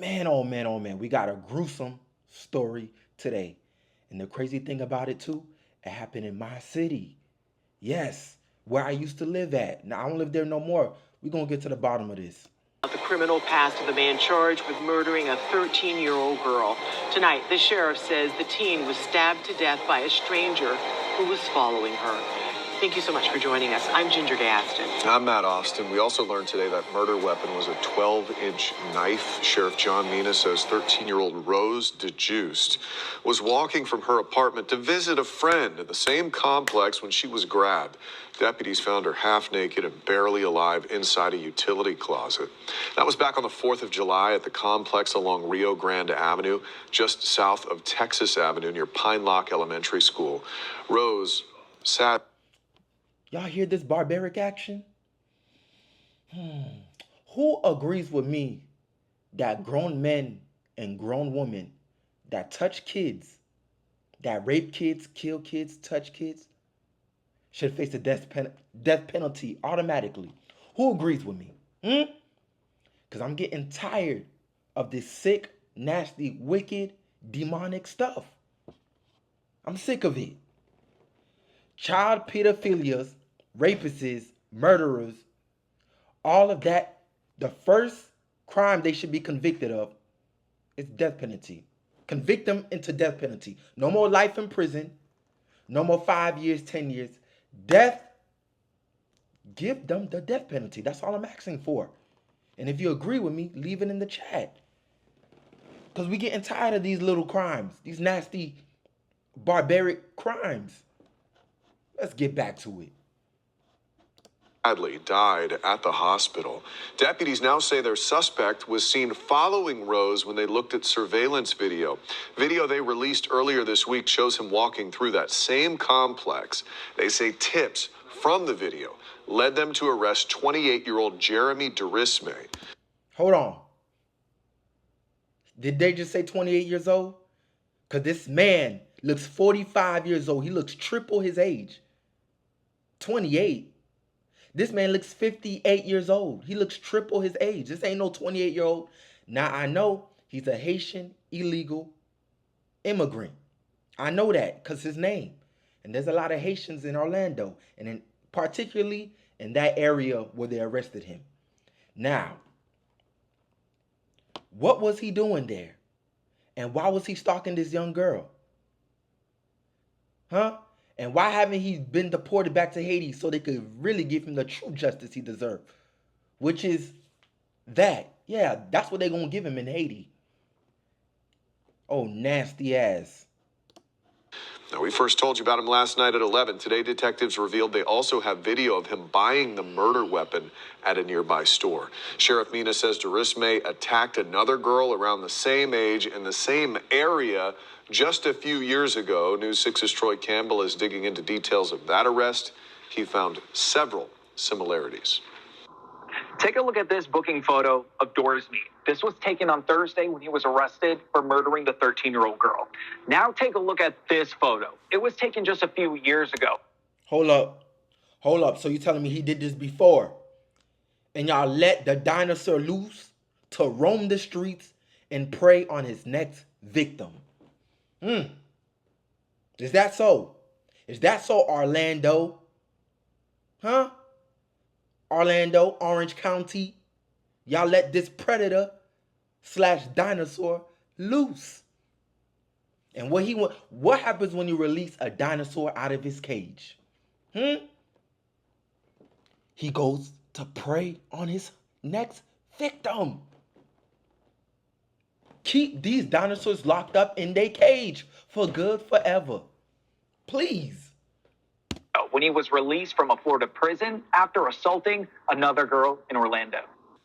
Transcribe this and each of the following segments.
Man, oh man, oh man, we got a gruesome story today. And the crazy thing about it too, it happened in my city. Yes, where I used to live at. Now I don't live there no more. We're gonna get to the bottom of this. The criminal past of the man charged with murdering a 13-year-old girl. Tonight, the sheriff says the teen was stabbed to death by a stranger who was following her. Thank you so much for joining us. I'm Ginger Gaston. I'm Matt Austin. We also learned today that murder weapon was a 12-inch knife. Sheriff John Mina says 13-year-old Rose DeJuiced was walking from her apartment to visit a friend in the same complex when she was grabbed. Deputies found her half naked and barely alive inside a utility closet. That was back on the 4th of July at the complex along Rio Grande Avenue, just south of Texas Avenue near Pine Lock Elementary School. Rose sat. Y'all hear this barbaric action? Who agrees with me that grown men and grown women that touch kids, that rape kids, kill kids, touch kids, should face the death penalty automatically? Who agrees with me? Because I'm getting tired of this sick, nasty, wicked, demonic stuff. I'm sick of it. Child pedophilias, rapists, murderers, all of that, the first crime they should be convicted of is death penalty. Convict them into death penalty. No more life in prison. No more 5 years, 10 years. Death, give them the death penalty. That's all I'm asking for. And if you agree with me, leave it in the chat. Because we're getting tired of these little crimes, these nasty, barbaric crimes. Let's get back to it. Sadly died at the hospital. Deputies now say their suspect was seen following Rose when they looked at surveillance video. Video they released earlier this week shows him walking through that same complex. They say tips from the video led them to arrest 28-year-old Jeremy Durisme. Hold on. Did they just say 28 years old? Because this man looks 45 years old. He looks triple his age. 28. This man looks 58 years old. He looks triple his age. This ain't no 28-year-old. Now, I know he's a Haitian illegal immigrant. I know that because his name. And there's a lot of Haitians in Orlando. And particularly in that area where they arrested him. Now, what was he doing there? And why was he stalking this young girl? Huh? And why haven't he been deported back to Haiti so they could really give him the true justice he deserved? Which is that. Yeah, that's what they're going to give him in Haiti. Oh, nasty ass. Now, we first told you about him last night at 11. Today, detectives revealed they also have video of him buying the murder weapon at a nearby store. Sheriff Mina says Durisme attacked another girl around the same age in the same area just a few years ago. News 6's Troy Campbell is digging into details of that arrest. He found several similarities. Take a look at this booking photo of Durisme. This was taken on Thursday when he was arrested for murdering the 13-year-old girl. Now take a look at this photo. It was taken just a few years ago. Hold up. Hold up. So you're telling me he did this before? And y'all let the dinosaur loose to roam the streets and prey on his next victim? Is that so? Is that so, Orlando? Huh? Orlando, Orange County. Y'all let this predator / dinosaur loose. And what happens when you release a dinosaur out of his cage? He goes to prey on his next victim. Keep these dinosaurs locked up in their cage for good forever. Please. When he was released from a Florida prison after assaulting another girl in Orlando.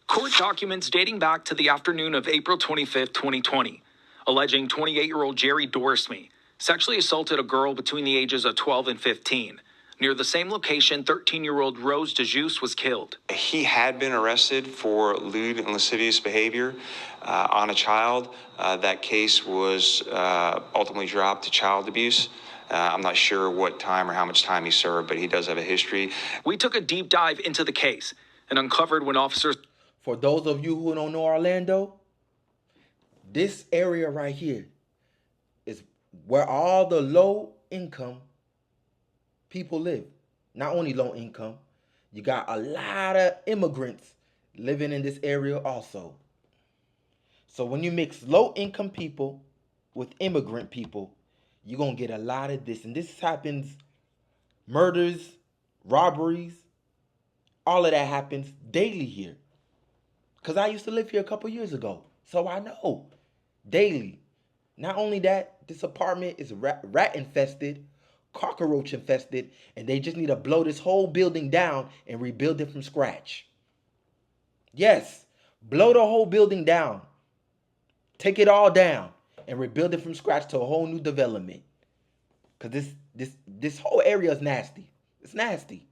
Court documents dating back to the afternoon of April 25th, 2020, alleging 28-year-old Jerry Durisme sexually assaulted a girl between the ages of 12 and 15. Near the same location, 13-year-old Rose DeJuiced was killed. He had been arrested for lewd and lascivious behavior on a child. That case was ultimately dropped to child abuse. I'm not sure what time or how much time he served, but he does have a history. We took a deep dive into the case and uncovered when officers... For those of you who don't know Orlando, This area right here is where all the low income people live. Not only low income, you got a lot of immigrants living in this area also. So when you mix low income people with immigrant people, you're going to get a lot of this. And this happens, murders, robberies, all of that happens daily here. Because I used to live here a couple years ago. So I know. Daily. Not only that, this apartment is rat infested, cockroach infested, and they just need to blow this whole building down and rebuild it from scratch. Yes, blow the whole building down. Take it all down and rebuild it from scratch to a whole new development. Because this whole area is nasty. It's nasty.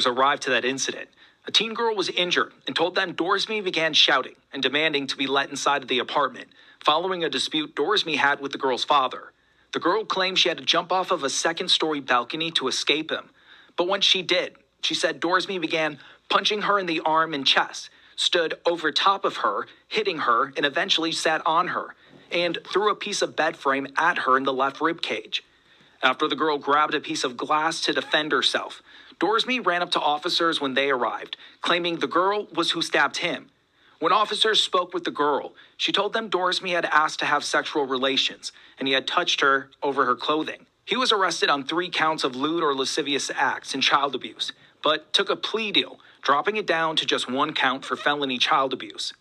Arrived to that incident. A teen girl was injured and told them Dorsme began shouting and demanding to be let inside of the apartment following a dispute Dorsme had with the girl's father. The girl claimed she had to jump off of a second-story balcony to escape him. But once she did, she said Dorsme began punching her in the arm and chest, stood over top of her, hitting her, and eventually sat on her, and threw a piece of bed frame at her in the left rib cage. After the girl grabbed a piece of glass to defend herself, Dorsme ran up to officers when they arrived, claiming the girl was who stabbed him. When officers spoke with the girl, she told them Dorsme had asked to have sexual relations, and he had touched her over her clothing. He was arrested on 3 counts of lewd or lascivious acts and child abuse, but took a plea deal, dropping it down to just 1 count for felony child abuse.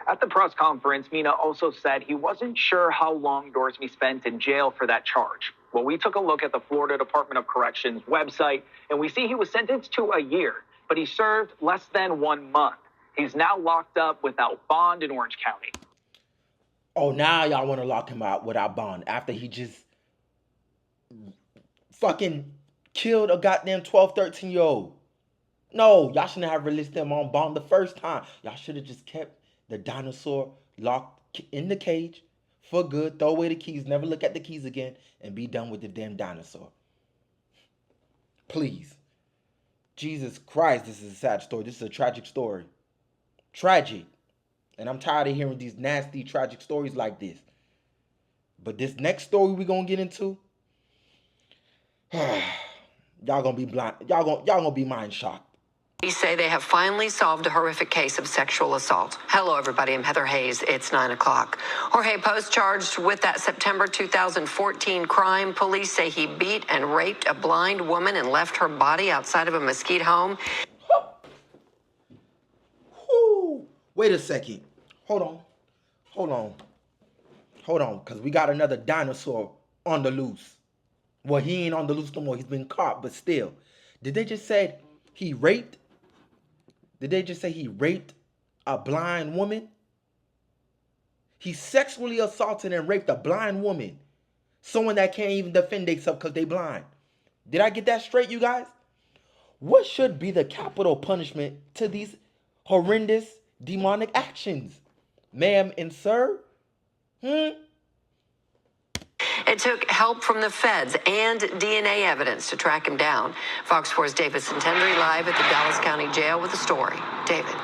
At the press conference, Mina also said he wasn't sure how long Dorsme spent in jail for that charge. Well, we took a look at the Florida Department of Corrections website, and we see he was sentenced to a year, but he served less than 1 month. He's now locked up without bond in Orange County. Oh, now y'all want to lock him out without bond after he just fucking killed a goddamn 12, 13-year-old. No, y'all shouldn't have released him on bond the first time. Y'all should have just kept the dinosaur locked in the cage for good. Throw away the keys. Never look at the keys again. And be done with the damn dinosaur. Please. Jesus Christ, this is a sad story. This is a tragic story. Tragic. And I'm tired of hearing these nasty, tragic stories like this. But this next story we're going to get into, y'all going to be blind. Y'all going to be mind shocked. Police say they have finally solved a horrific case of sexual assault. Hello, everybody. I'm Heather Hayes. It's 9 o'clock. Jorge Post charged with that September 2014 crime. Police say he beat and raped a blind woman and left her body outside of a Mesquite home. Whew. Wait a second. Hold on, because we got another dinosaur on the loose. Well, he ain't on the loose no more. He's been caught, but still. Did they just say he raped? Did they just say he raped a blind woman? He sexually assaulted and raped a blind woman. Someone that can't even defend themselves because they blind. Did I get that straight, you guys? What should be the capital punishment to these horrendous demonic actions? Ma'am and sir? It took help from the feds and DNA evidence to track him down. Fox 4's David Santendry live at the Dallas County Jail with the story. David.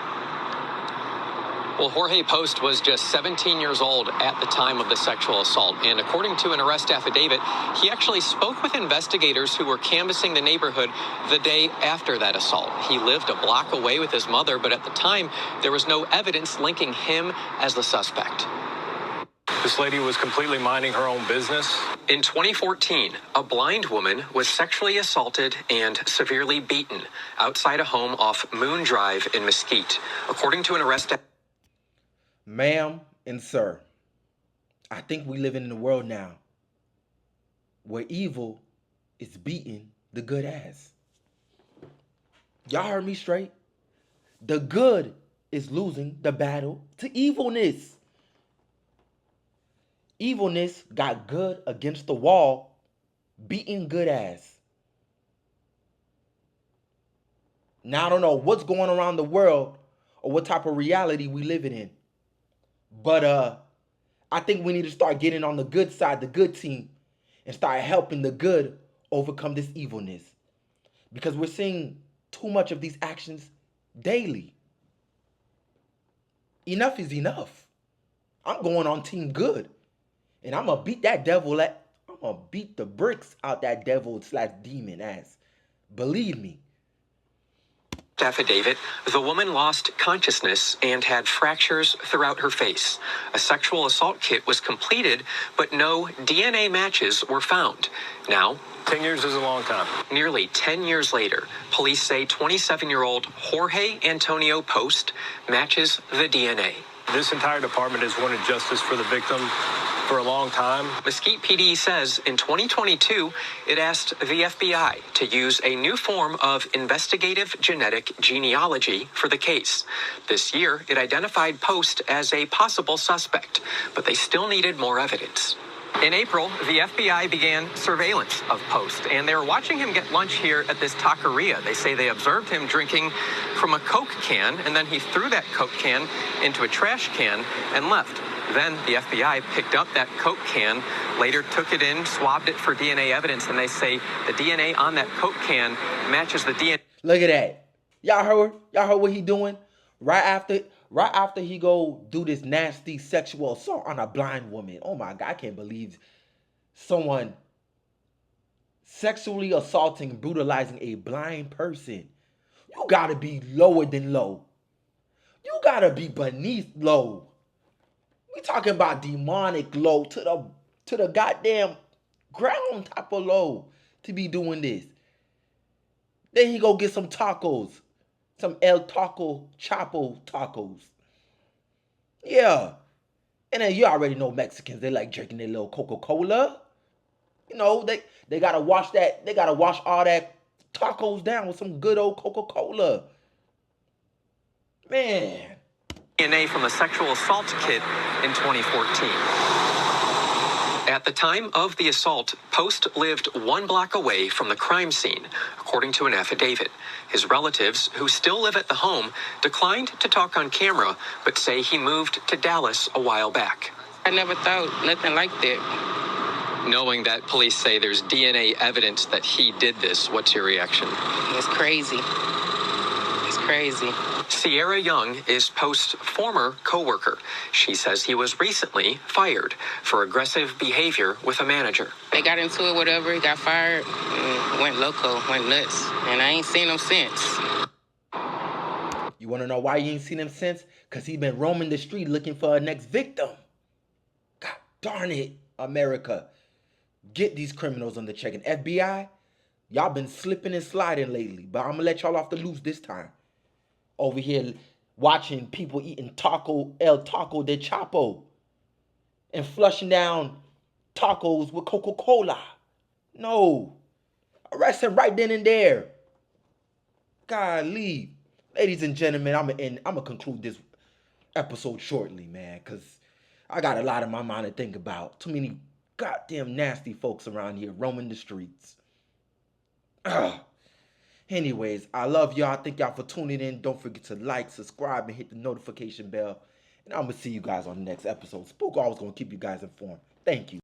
Well, Jorge Post was just 17 years old at the time of the sexual assault. And according to an arrest affidavit, he actually spoke with investigators who were canvassing the neighborhood the day after that assault. He lived a block away with his mother, but at the time, there was no evidence linking him as the suspect. This lady was completely minding her own business. In 2014, a blind woman was sexually assaulted and severely beaten outside a home off Moon Drive in Mesquite. According to an arrest... Ma'am and sir, I think we live in a world now where evil is beating the good ass. Y'all heard me straight? The good is losing the battle to evilness. Evilness got good against the wall, beating good ass. Now I don't know what's going around the world or what type of reality we living in. But I think we need to start getting on the good side, the good team, and start helping the good overcome this evilness. Because we're seeing too much of these actions daily. Enough is enough. I'm going on team good. And I'm going to beat that devil. I'm going to beat the bricks out that devil/demon ass. Believe me. Affidavit, the woman lost consciousness and had fractures throughout her face. A sexual assault kit was completed, but no DNA matches were found. Now, 10 years is a long time. nearly 10 years later, police say 27-year-old Jorge Antonio Post matches the DNA. This entire department has wanted justice for the victim for a long time. Mesquite PD says in 2022, it asked the FBI to use a new form of investigative genetic genealogy for the case. This year, it identified Post as a possible suspect, but they still needed more evidence. In April, the FBI began surveillance of Post, and they were watching him get lunch here at this taqueria. They say they observed him drinking from a Coke can, and then he threw that Coke can into a trash can and left. Then the FBI picked up that Coke can, later took it in, swabbed it for DNA evidence, and they say the DNA on that Coke can matches the DNA. Look at that. Y'all heard what he doing? Right after he go do this nasty sexual assault on a blind woman. Oh my God, I can't believe someone sexually assaulting, brutalizing a blind person. You gotta be lower than low. You gotta be beneath low. We talking about demonic low to the goddamn ground type of low to be doing this. Then he go get some tacos. Some El Taco Chapo tacos. Yeah. And then you already know Mexicans, they like drinking their little Coca-Cola. You know, they gotta wash all that tacos down with some good old Coca-Cola. Man. DNA from a sexual assault kit in 2014. At the time of the assault, Post lived 1 block away from the crime scene, according to an affidavit. His relatives, who still live at the home, declined to talk on camera, but say he moved to Dallas a while back. I never thought nothing like that. Knowing that police say there's DNA evidence that he did this, what's your reaction? It's crazy. It's crazy. Sierra Young is Post's former co-worker. She says he was recently fired for aggressive behavior with a manager. They got into it, whatever. He got fired, and went loco, went nuts. And I ain't seen him since. You want to know why you ain't seen him since? Because he been roaming the street looking for a next victim. God darn it, America. Get these criminals on the check. And FBI, y'all been slipping and sliding lately. But I'm going to let y'all off the loose this time. Over here watching people eating El Taco de Chapo and flushing down tacos with Coca-Cola. No. Arrest him right then and there. Golly. Ladies and gentlemen, I'm gonna conclude this episode shortly, man, because I got a lot in my mind to think about. Too many goddamn nasty folks around here roaming the streets. Ugh. Anyways, I love y'all. Thank y'all for tuning in. Don't forget to like, subscribe, and hit the notification bell. And I'm going to see you guys on the next episode. Spook always going to keep you guys informed. Thank you.